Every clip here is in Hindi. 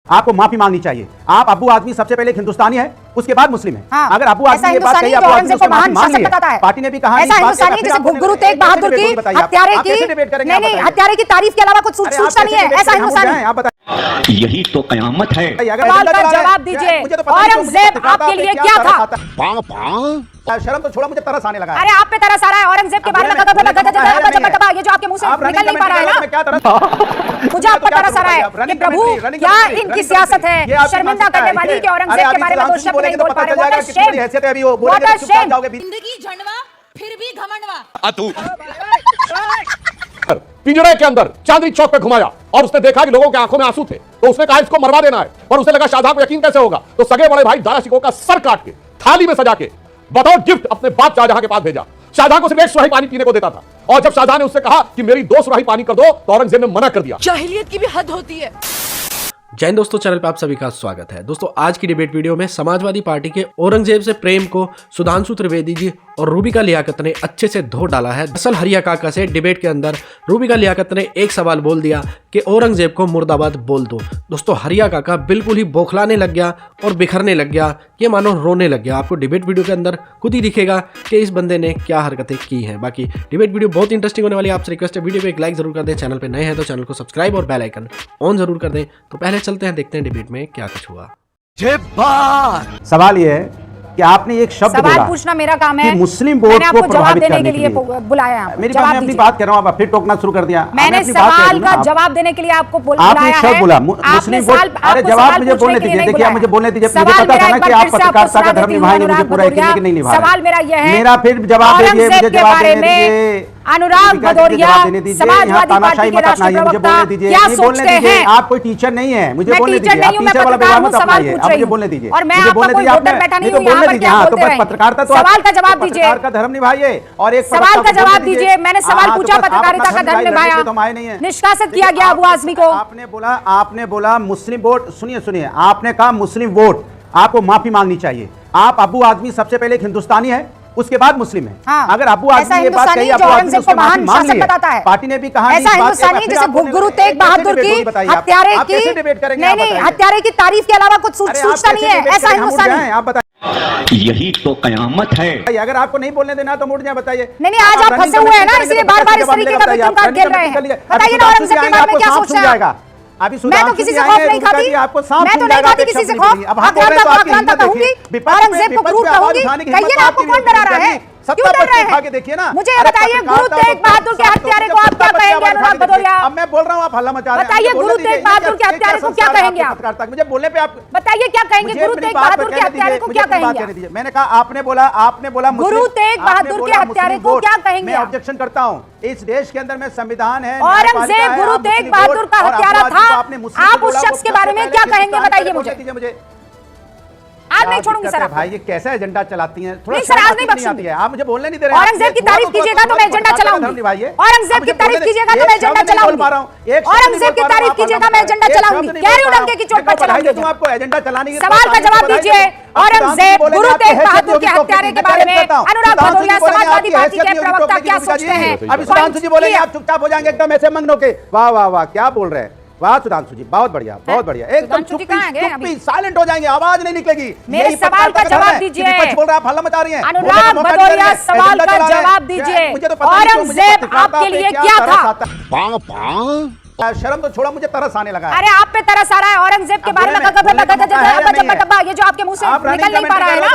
आपको माफी मांगनी चाहिए। आप अबू आदमी सबसे पहले एक हिंदुस्तानी है, उसके बाद मुस्लिम है। हाँ, अगर अबू आदमी ये बात कही, अबू आदमी उसको माफी मांग ली है। पार्टी ने भी कहा ऐसा हिंदुस्तानी जैसे गुरु तेग बहादुर की हत्यारे की नहीं हत्यारे की तारीफ के अलावा कुछ सूचना नहीं है। ऐसा हिंदुस्तानी आप बताइए, यही तो कयामत है। सवाल का जवाब दीजिए, औरंगजेब आपके लिए क्या था? शर्म तो छोड़ो, मुझे तरस आने लगा। अरे आप पे तरस आ रहा है औरंगजेब के बारे में ये जो आपके मुंह से निकल नहीं पा रहा है ना, मुझे आप पर तरस आ रहा है कि प्रभु क्या इनकी सियासत है, शर्मिंदा करने वाली कि औरंगजेब के बारे में दो शब्द नहीं बोल पा रहे। व्हाट अ शेम, जिंदगी झंडवा फिर भी घमंडवा। तू पिंजरे के अंदर चांदनी चौक पे घुमाया और उसने देखा कि लोगों के आंखों में आंसू थे, तो उसने कहा इसको मरवा देना है। पर उसे लगा शाहजहां को यकीन कैसे होगा, तो सगे बड़े भाई दारा शिकोह का सर काट के थाली में सजा के बतौर गिफ्ट अपने बाप शाहजहां के पास भेजा। शाहजहां को सिर्फ एक सुराही पानी पीने को देता था, और जब शाहजहां ने उससे कहा कि मेरी 2 सुराही पानी कर दो, तो औरंगजेब ने मना कर दिया। जाहिलियत की भी हद होती है। जय हिंद दोस्तों, चैनल पे आप सभी का स्वागत है। दोस्तों आज की डिबेट वीडियो में समाजवादी पार्टी के औरंगजेब से प्रेम को सुधांशु त्रिवेदी जी और रूबिका लियाकत ने अच्छे से धो डाला है। दरअसल हरिया काका से डिबेट के अंदर रूबिका लियाकत ने एक सवाल बोल दिया कि औरंगजेब को मुर्दाबाद बोल दो। दोस्तों हरिया काका बिल्कुल ही बौखलाने लग गया और बिखरने लग गया, ये मानो रोने लग गया। आपको डिबेट वीडियो के अंदर खुद ही दिखेगा कि इस बंदे ने क्या हरकतें की हैं। बाकी डिबेट वीडियो बहुत इंटरेस्टिंग होने वाली है। आपसे रिक्वेस्ट है वीडियो को एक लाइक जरूर कर दें, चैनल पर नए हैं तो चैनल को सब्सक्राइब और बेल आइकन ऑन जरूर कर दें। तो पहले चलते हैं, देखते हैं डिबेट में क्या कुछ हुआ। सवाल ये है कि आपने एक शब्द सवाल बोला पूछना मेरा काम है, कि मुस्लिम वोट को प्रभावित करने के लिए बुलाया है। मेरी बात, मैं अपनी बात कर रहा हूं, आप फिर टोकना शुरू कर दिया। मैंने सवाल का जवाब देने के लिए आपको बुलाया है। आपने एक शब्द बोला मुस्लिम वोट। अरे जवाब मुझे बोलने दीजिए, देखिए मुझे बोलने दीजिए। मुझे पता था ना कि आप पत्रकारिता का धर्म निभाएंगे, मुझे पूरा यकीन है कि नहीं निभा। सवाल मेरा यह है, मेरा फिर जवाब दीजिए, मुझे जवाब देने दीजिए। अनुराग भदौरिया समाजवादी पार्टी के राष्ट्रीय प्रवक्ता क्या सोचते हैं? आप कोई टीचर नहीं है, मुझे बोलने दीजिए। आप टीचर वाला व्यवहार मत अपनाइए, आप मुझे बोलने दीजिए। और मैं आपको कोई वोटर बैठा नहीं हूं यहां पर, क्या बोलते हैं? पत्रकारिता तो सवाल का जवाब दीजिए, पत्रकार का धर्म निभाइए और एक सवाल का जवाब दीजिए। मैंने सवाल पूछा, पत्रकारिता का धर्म निभाया, निष्कासित किया गया अबू आजमी को। आपने बोला मुस्लिम वोट। सुनिए, आपने कहा मुस्लिम वोट, आपको माफी मांगनी चाहिए। आप अबू आदमी सबसे पहले एक हिंदुस्तानी है, उसके बाद मुस्लिम है। हाँ, अगर अबू आदमी ये बात कही, अबू आदमी उसको माफी मांग ली है। पार्टी ने भी कहा ऐसा हिंदुस्तानी जैसे गुरु तेग बहादुर की हत्यारे की नहीं हत्यारे की तारीफ के अलावा कुछ सूचना नहीं है। ऐसा हिंदुस्तानी आप बताइए, यही तो कयामत है। अगर आपको नहीं बोलने देना तो मुड़ जाए, बताइए। नहीं आज आप फंसे हुए हैं ना, इसलिए बार-बार इस तरीके का विक्रम कार्ड खेल रहे हैं। बताइए ना औरंगजेब के बारे में क्या सोच रहे हैं? अभी मैं तो किसी से खौफ नहीं खाती, मैं तो नहीं खाती किसी से खौफ। आक्रांता कहूंगी, औरंगजेब को क्रूर कहूंगी। कहिए ना, आपको कौन डरा रहा है? क्यों डर रहे हैं? देखिए ना, मुझे बताइए गुरु तेग बहादुर के हत्यारे को आप क्या कहेंगे? अनुराग भदौरिया, अब मैं बोल रहा हूं, आप हल्ला मचा रहे हैं। बताइए गुरु तेग बहादुर के हत्यारे को क्या कहेंगे आप? मुझे बोलने पे आप बताइए क्या कहेंगे? गुरु तेग बहादुर के हत्यारे को क्या कहेंगे? मैंने कहा, आपने बोला गुरु तेग बहादुर के हत्यारे को क्या कहेंगे? मैं ऑब्जेक्शन करता हूं। इस देश के अंदर में संविधान है, औरंगजेब गुरु तेग बहादुर का हत्यारा था। आप उस शख्स के बारे में क्या कहेंगे? बताइए मुझे। आज नहीं छोड़ूंगी सर। भाई ये कैसा एजेंडा चलाती हैं? थोड़ा नहीं सर, आज नहीं बख्शूंगी। आप मुझे बोलने नहीं दे रहे हैं। औरंगजेब की तारीफ कीजिएगा तो मैं एजेंडा चलाऊंगी। औरंगजेब की तारीफ कीजिएगा तो मैं एजेंडा चलाऊंगी। औरंगजेब की तारीफ कीजिएगा, मैं एजेंडा चलाऊंगी। कह रही हूं डंके की चोट पर चलाऊंगी। आपको एजेंडा चलाने की सवाल का जवाब दीजिए। औरंगजेब गुरु तेग बहादुर के हत्यारे के बारे में अनुराग भदौरिया समाजवादी पार्टी के प्रवक्ता क्या सोचते हैं? अभी सुधांशु जी बोलेंगे, आप चुपचाप हो जाएंगे एकदम ऐसे मंगनों के। वाह वाह वाह, क्या बोल रहे हैं? वाह सुधांशु जी, बहुत बढ़िया, बहुत बढ़िया। एकदम चुप्पी साइलेंट हो जाएंगे, आवाज नहीं निकलेगी। मेरे सवाल का जवाब दीजिए। बोल रहे, आप हल्ला मचा रही हैं। अनुराग भदौरिया सवाल का जवाब दीजिए। औरंगजेब आपके लिए क्या था? शर्म तो छोड़ो, मुझे तरस आने लगा। अरे आप पे तरस आ रहा है औरंगजेब के बारे में, ये जो आपके मुंह से निकल नहीं पा रहा है ना,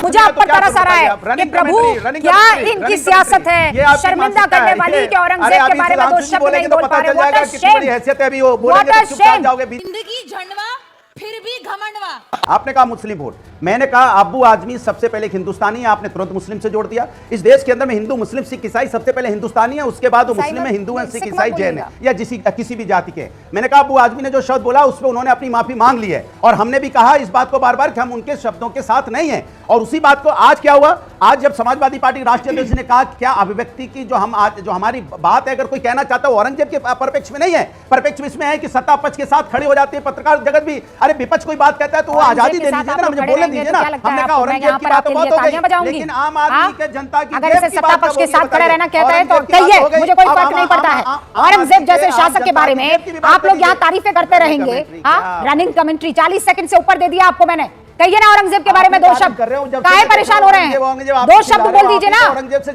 मुझे आप पर तरस आ रहा है कि प्रभु क्या इनकी सियासत है, शर्मिंदा करने वाली कि औरंगजेब के बारे में दो शब्द नहीं बोल पा रहे। व्हाट अ शेम, जिंदगी झंडवा फिर भी घमंडवा। आपने कहा मुस्लिम वोट, मैंने कहा अबू आदमी सबसे पहले हिंदुस्तानी है, आपने तुरंत मुस्लिम से जोड़ दिया। इस देश के अंदर में हिंदू मुस्लिम सिख ईसाई सबसे पहले हिंदुस्तानी है, उसके बाद वो मुस्लिम है, हिंदू है, सिख ईसाई जैन है, या किसी भी जाति के। मैंने कहा अबू आदमी ने जो शब्द बोला उस पर उन्होंने अपनी माफी मांग ली है, और हमने भी कहा इस बात को बार बार कि हम उनके शब्दों के साथ नहीं है। और उसी बात को आज क्या हुआ, आज जब समाजवादी पार्टी राष्ट्रीय अध्यक्ष ने कहा क्या अभिव्यक्ति की जो हमारी बात है, अगर कोई कहना चाहता है औरंगजेब के परिप्रेक्ष्य में नहीं है, परिप्रेक्ष्य इसमें है कि सत्ता पक्ष के साथ खड़े हो जाती है पत्रकार जगत भी। अरे विपक्ष कोई बात कहता है तो वो आजादी दे दीजिए ना, मुझे बोलने दीजिए ना। हमने कहा औरंगजेब की बात तो बहुत हो गई, लेकिन आम आदमी के जनता की अगर इसे सत्ता पक्ष के साथ खड़े रहना कहते हैं तो कहिए, मुझे कोई फर्क नहीं पड़ता है। औरंगजेब जैसे शासक के बारे में आप लोग यहाँ तारीफें करते रहेंगे। रनिंग कमेंट्री 40 सेकंड से ऊपर दे दिया आपको मैंने। कहिए ना औरंगजेब के बारे में 2 शब्द। काहे परेशान हो रहे हैं? 2 शब्द बोल दीजिए ना,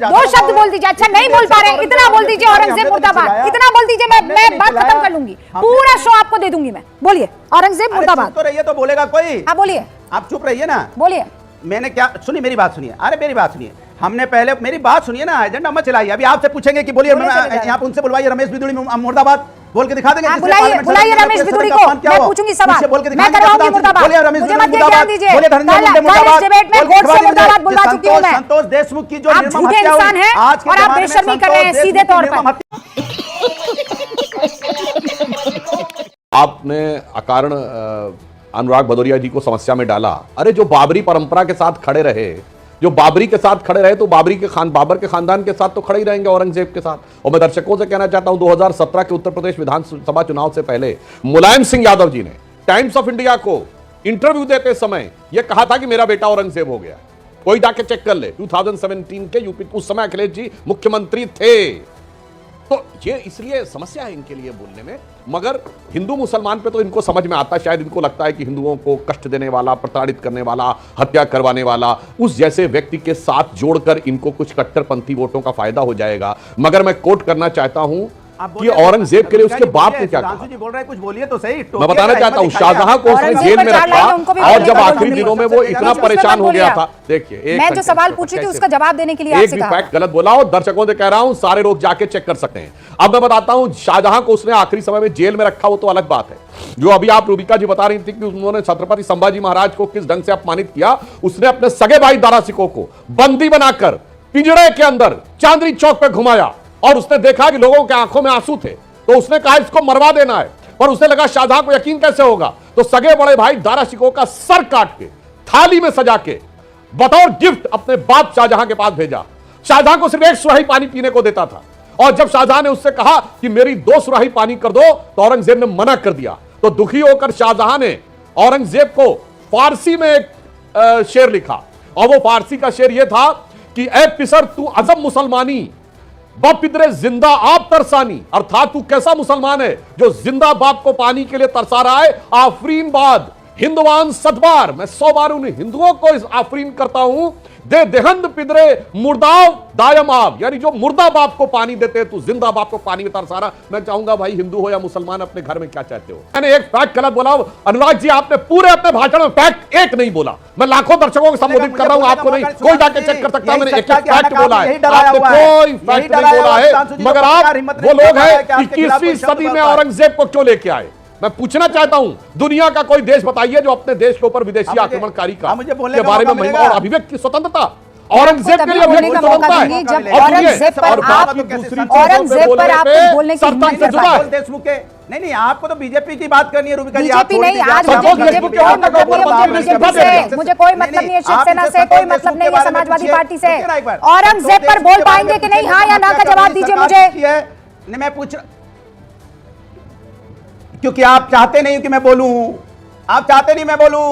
2 शब्द बोल दीजिए। अच्छा नहीं बोल पा रहे, इतना बोल दीजिए औरंगजेब मुर्दाबाद, इतना बोल दीजिए, मैं बात खत्म कर लूंगी, पूरा शो आपको दे दूंगी मैं। बोलिए औरंगजेब मुर्दाबाद। तो रहिए तो बोलेगा कोई। हाँ बोलिए, आप चुप रहिए ना, बोलिए। मैंने क्या सुनी, मेरी बात सुनिए। अरे मेरी बात सुनिए, हमने पहले मेरी बात सुनिए ना, एजेंडा मत चलाइए। अभी आपसे पूछेंगे कि बोलिए, यहाँ पे उनसे बुलवाइए रमेश बिदुड़ी मुर्दाबाद बोल के दिखा देंगे। बुलाइए रमेश बिदुड़ी को, मैं पूछूंगी सवाल, मैं करवाऊंगी मुर्दाबाद। मुझे मत ज्ञान दीजिए। कल डिबेट में वोट से मुर्दाबाद बुलवा चुकी हूं मैं। संतोष देशमुख की जो आप झूठे इंसान हैं और आप बेशर्मी कर रहे हैं सीधे तौर पर। आपने अकारण अनुराग भदौरिया जी को समस्या में डाला। अरे जो बाबरी परंपरा के साथ खड़े रहे, जो बाबरी के साथ खड़े रहे, तो बाबर के खानदान के साथ तो खड़े ही रहेंगे औरंगजेब के साथ। और मैं दर्शकों से कहना चाहता हूं, 2017 के उत्तर प्रदेश विधानसभा चुनाव से पहले मुलायम सिंह यादव जी ने टाइम्स ऑफ इंडिया को इंटरव्यू देते समय यह कहा था कि मेरा बेटा औरंगजेब हो गया। कोई जाके चेक कर ले, 2017 के यूपी, उस समय अखिलेश जी मुख्यमंत्री थे। तो ये इसलिए समस्या है इनके लिए बोलने में, मगर हिंदू मुसलमान पे तो इनको समझ में आता है। शायद इनको लगता है कि हिंदुओं को कष्ट देने वाला, प्रताड़ित करने वाला, हत्या करवाने वाला उस जैसे व्यक्ति के साथ जोड़कर इनको कुछ कट्टरपंथी वोटों का फायदा हो जाएगा। मगर मैं कोट करना चाहता हूं कि औरंगजेब के लिए उसके बाप ने क्या कहा। बोल रहे कुछ बोलिए तो सही। मैं बताना चाहता हूं, शाहजहां को उसने जेल में रखा और जब आखिरी दिनों में वो इतना परेशान हो गया था। देखिए, मैं जो सवाल पूछ रही थी उसका जवाब देने के लिए एक भी फैक्ट गलत बोला हो, दर्शकों से कह रहा हूं, सारे लोग जाके चेक कर सकते हैं। अब मैं बताता हूं, शाहजहां को उसने आखिरी समय में जेल में रखा, वो तो अलग बात है। जो अभी आप रूबिका जी बता रही थी कि उन्होंने छत्रपति संभाजी महाराज को किस ढंग से अपमानित किया, उसने अपने सगे भाई दारा सिकोह को बंदी बनाकर पिंजड़े के अंदर चांदनी चौक पे घुमाया और उसने देखा कि लोगों के आंखों में आंसू थे, तो उसने कहा इसको मरवा देना है। पर उसे लगा शाहजहां को यकीन कैसे होगा, तो सगे बड़े भाई दारा शिकोह का सर काट के थाली में सजा के बतौर गिफ्ट अपने बाप शाहजहां के पास भेजा। शाहजहां को सिर्फ 1 सुराही पानी पीने को देता था, और जब शाहजहां ने उससे कहा कि मेरी 2 सुराही पानी कर दो, तो औरंगजेब ने मना कर दिया। तो दुखी होकर शाहजहां ने औरंगजेब को फारसी में एक शेर लिखा, और वो फारसी का शेर यह था कि ए पिसर तू अजम मुसलमानी, बापिदरे जिंदा आप तरसानी। अर्थात तू कैसा मुसलमान है जो जिंदा बाप को पानी के लिए तरसा रहा है। आफरीन बाद हिंदुवान सतबार, मैं 100 बार उन हिंदुओं को इस आफरीन करता हूं। दे देहंद पिदरे मुर्दाव दायम आब, यानी जो मुर्दा बाप को पानी देते तू जिंदा बाप को पानी में तरसा रहा। मैं चाहूंगा भाई हिंदू हो या मुसलमान, अपने घर में क्या चाहते हो। मैंने एक फैक्ट गलत बोला अनुराग जी, आपने पूरे अपने भाषण में फैक्ट एक नहीं बोला। मैं लाखों दर्शकों को संबोधित कर रहा हूं, आपको नहीं। कोई जाके चेक कर सकता है, मैंने एक फैक्ट बोला है, आपने कोई फैक्ट नहीं बोला है। मगर आप वो लोग हैं 21वीं सदी में औरंगजेब को क्यों लेके आए। मैं पूछना चाहता हूं, दुनिया का कोई देश बताइए जो अपने देश के ऊपर विदेशी आक्रमणकारी के बारे में महिमा और अभिव्यक्ति की स्वतंत्रता। औरंगजेब के लिए बोलने का मौका देंगे जब औरंगजेब पर आप बोलने की हिम्मत कर पाए। नहीं, आपको तो बीजेपी की बात करनी है रूबिका जी। बीजेपी नहीं, आज मुझे बीजेपी से मुझे कोई मतलब नहीं है, शिवसेना से कोई मतलब नहीं है, समाजवादी पार्टी से। औरंगजेब पर बोल पाएंगे कि नहीं, हाँ या ना का जवाब दीजिए मुझे। मैं पूछ, क्योंकि आप चाहते नहीं कि मैं बोलूं, आप चाहते नहीं मैं बोलूं,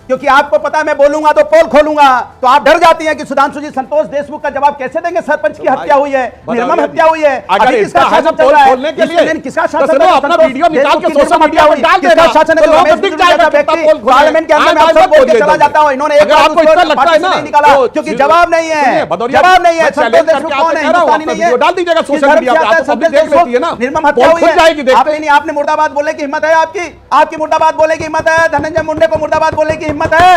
क्योंकि आपको पता है मैं बोलूंगा तो पोल खोलूंगा, तो आप डर जाती हैं कि सुधांशु जी संतोष देशमुख का जवाब कैसे देंगे। सरपंच की हत्या हुई है, निर्मम हत्या हुई है, अगर इसका शासन चल रहा है खोलने के लिए किसका शासन, अपना वीडियो निकाल के सोशल मीडिया पर डाल देगा, शासन है, पार्लियामेंट के अंदर मैं बोल के चला जाता हूं। इन्होंने एक बार आपको इतना लगता है ना निकाला, क्योंकि जवाब नहीं है, जवाब नहीं है। संतोष देशमुख कौन है, हिंदुस्तानी नहीं है, डाल दीजिएगा सोशल मीडिया पर, आप पब्लिक देख लेती है ना। निर्मम हत्या हुई है, आपने मुर्दाबाद बोलने की हिम्मत है, आपकी मुर्दाबाद बोलने की हिम्मत है। धनंजय मुंडे को मुर्दाबाद बोलने की हिम्मत है,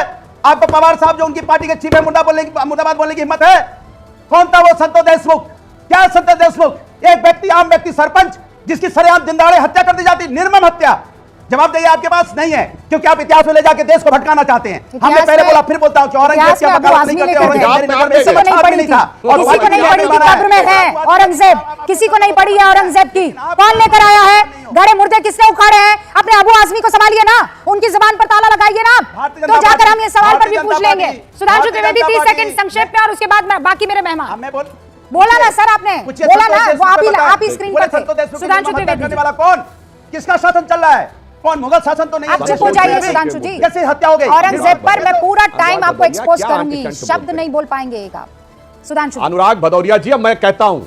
आपको पवार साहब जो उनकी पार्टी के चीफ है मुर्दाबाद बोलने की हिम्मत है। कौन था वो संतोष देशमुख? क्या संतोष देशमुख? एक व्यक्ति, आम व्यक्ति, सरपंच, जिसकी सरेआम दिनदाड़े हत्या कर दी जाती, निर्मम हत्या। जवाब देइए, आपके पास नहीं है, क्योंकि आप इतिहास में ले जाके देश को भटकाना चाहते हैं। हमने पहले बोला, फिर बोलता हूं कि औरंगजेब की वकालत नहीं करते। किसी को नहीं पड़ी थी, किसी को नहीं पड़ी थी, कब्र में है औरंगजेब, किसी को नहीं पड़ी है औरंगजेब की। कौन लेकर आया है? गड़े मुर्दे किसने उखाड़े हैं? अपने अबू आजमी को संभालिए ना, उनकी जुबान पर ताला लगाइए ना, तो जाकर हम ये सवाल पर भी पूछ लेंगे। सुधांशु त्रिवेदी 30 सेकंड संक्षेप में, और उसके बाद बाकी मेरे मेहमान। बोला ना सर, आपने बोला ना, वो आप ही स्क्रीन पर थे। सुधांशु त्रिवेदी वाला कौन, किसका शासन चल रहा है? कौन मुगल शासन तो नहीं आप चुप हो जाइए सुधांशु जी। कैसे हत्या हो गई? औरंगजेब पर मैं पूरा टाइम आपको भदौरिया, एक्सपोज क्या करूंगी, आर्टिकल शब्द बोलते नहीं बोल पाएंगे एक आप। सुधांशु जी। अनुराग भदौरिया जी, अब मैं कहता हूं,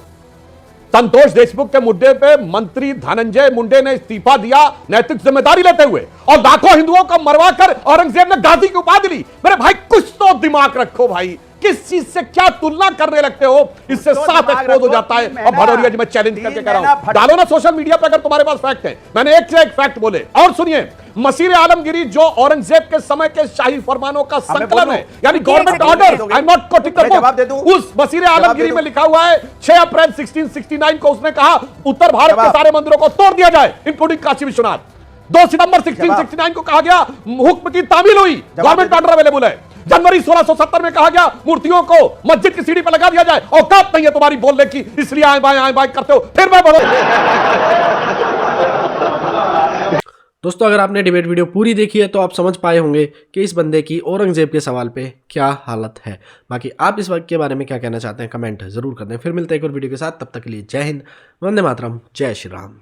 संतोष देशमुख के मुद्दे पे मंत्री धनंजय मुंडे ने इस्तीफा दिया नैतिक जिम्मेदारी लेते हुए, और लाखों हिंदुओं को मरवाकर औरंगजेब ने गांधी की उपाधि ली। मेरे भाई कुछ तो दिमाग रखो भाई, किस चीज से क्या तुलना करने लगते हो, इससे साफ एक्सपोज हो जाता है। और भदौरिया जी मैं चैलेंज करके कह रहा हूं, डालो ना सोशल मीडिया पे अगर तुम्हारे पास फैक्ट है। मैंने एक से एक फैक्ट बोले। और सुनिए, मसीर आलमगिरी जो औरंगजेब के समय के शाही फरमानों का संकलन है, यानी government order, I am not coating the book, उस मसीर आलमगिरी में लिखा हुआ है 6 अप्रैल 1669 को उसने कहा उत्तर भारत के सारे मंदिरों को तोड़ दिया जाए, इंक्लूडिंग काशी विश्वनाथ। 2 सितंबर 1669 को कहा गया हुक्म की तामील हुई, गवर्नमेंट ऑर्डर अवेलेबल है। जनवरी 1670 में कहा गया मूर्तियों को मस्जिद की सीढ़ी पर लगा दिया जाए। औकात नहीं है तुम्हारी बोलने की, इसलिए आए बाएं करते हो। फिर मैं बोलो। दोस्तों अगर आपने डिबेट वीडियो पूरी देखी है तो आप समझ पाए होंगे कि इस बंदे की औरंगजेब के सवाल पे क्या हालत है। बाकी आप इस वक्त के बारे में क्या कहना चाहते हैं कमेंट जरूर कर दें। फिर मिलते हैं एक और वीडियो के साथ, तब तक के लिए जय हिंद, वंदे मातरम, जय श्री राम।